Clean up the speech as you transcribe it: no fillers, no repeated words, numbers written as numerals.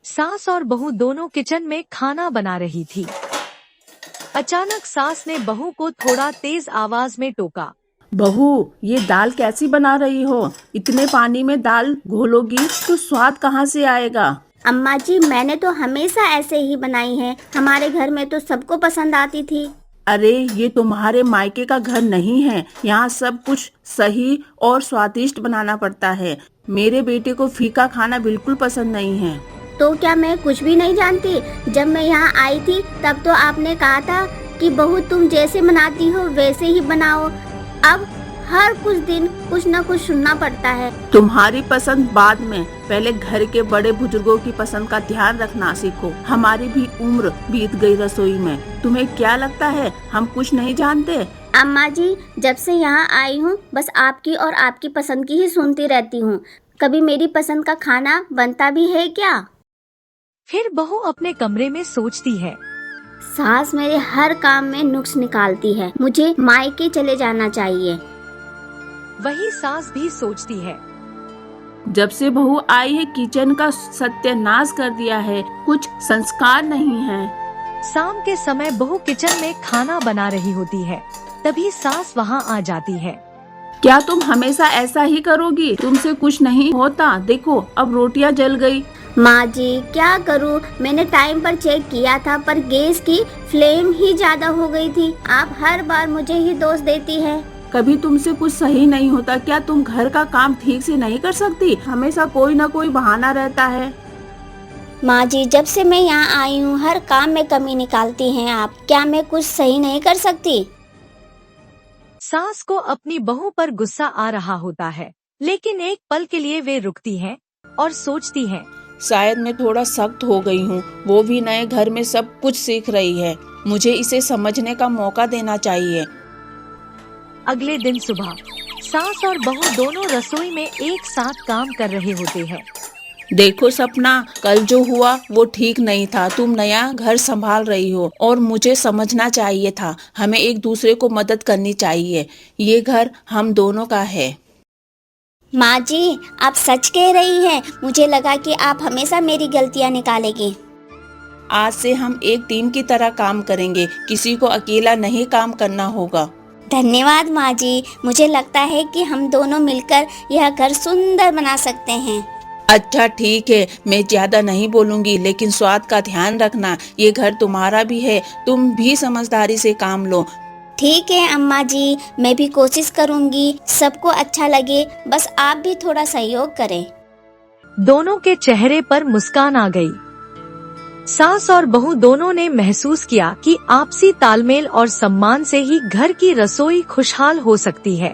सास और बहू दोनों किचन में खाना बना रही थी। अचानक सास ने बहू को थोड़ा तेज आवाज में टोका। बहू, ये दाल कैसी बना रही हो? इतने पानी में दाल घोलोगी तो स्वाद कहाँ से आएगा? अम्मा जी, मैंने तो हमेशा ऐसे ही बनाई है। हमारे घर में तो सबको पसंद आती थी। अरे, ये तुम्हारे मायके का घर नहीं है। यहाँ सब कुछ सही और स्वादिष्ट बनाना पड़ता है। मेरे बेटे को फीका खाना बिल्कुल पसंद नहीं है। तो क्या मैं कुछ भी नहीं जानती? जब मैं यहाँ आई थी तब तो आपने कहा था कि बहू तुम जैसे बनाती हो वैसे ही बनाओ। अब हर कुछ दिन कुछ न कुछ सुनना पड़ता है। तुम्हारी पसंद बाद में, पहले घर के बड़े बुजुर्गों की पसंद का ध्यान रखना सीखो। हमारी भी उम्र बीत गई रसोई में। तुम्हें क्या लगता है हम कुछ नहीं जानते? अम्मा जी, जब से यहाँ आई हूँ बस आपकी और आपकी पसंद की ही सुनती रहती हूँ। कभी मेरी पसंद का खाना बनता भी है क्या? फिर बहू अपने कमरे में सोचती है। सास मेरे हर काम में नुक्स निकालती है। मुझे मायके चले जाना चाहिए। वही सास भी सोचती है। जब से बहू आई है किचन का सत्यानाश कर दिया है। कुछ संस्कार नहीं है। शाम के समय बहू किचन में खाना बना रही होती है, तभी सास वहाँ आ जाती है। क्या तुम हमेशा ऐसा ही करोगी? तुमसे कुछ नहीं होता। देखो, अब रोटियां जल गई। माँ जी, क्या करूँ? मैंने टाइम पर चेक किया था पर गैस की फ्लेम ही ज्यादा हो गई थी। आप हर बार मुझे ही दोष देती है। कभी तुमसे कुछ सही नहीं होता क्या? तुम घर का काम ठीक से नहीं कर सकती? हमेशा कोई न कोई बहाना रहता है। माँ जी, जब से मैं यहाँ आई हूँ हर काम में कमी निकालती हैं आप। क्या मैं कुछ सही नहीं कर सकती? सास को अपनी बहू पर गुस्सा आ रहा होता है, लेकिन एक पल के लिए वे रुकती हैं और सोचती हैं। शायद मैं थोड़ा सख्त हो गई हूँ। वो भी नए घर में सब कुछ सीख रही है। मुझे इसे समझने का मौका देना चाहिए। अगले दिन सुबह सास और बहू दोनों रसोई में एक साथ काम कर रहे होते हैं। देखो सपना, कल जो हुआ वो ठीक नहीं था। तुम नया घर संभाल रही हो और मुझे समझना चाहिए था। हमें एक दूसरे को मदद करनी चाहिए। ये घर हम दोनों का है। माँ जी, आप सच कह रही हैं। मुझे लगा कि आप हमेशा मेरी गलतियाँ निकालेगी। आज से हम एक टीम की तरह काम करेंगे। किसी को अकेला नहीं काम करना होगा। धन्यवाद माँ जी। मुझे लगता है कि हम दोनों मिलकर यह घर सुंदर बना सकते हैं। अच्छा ठीक है, मैं ज्यादा नहीं बोलूंगी, लेकिन स्वाद का ध्यान रखना। ये घर तुम्हारा भी है। तुम भी समझदारी से काम लो। ठीक है अम्मा जी, मैं भी कोशिश करूंगी सबको अच्छा लगे। बस आप भी थोड़ा सहयोग करें। दोनों के चेहरे पर मुस्कान आ गई। सास और बहू दोनों ने महसूस किया कि आपसी तालमेल और सम्मान से ही घर की रसोई खुशहाल हो सकती है।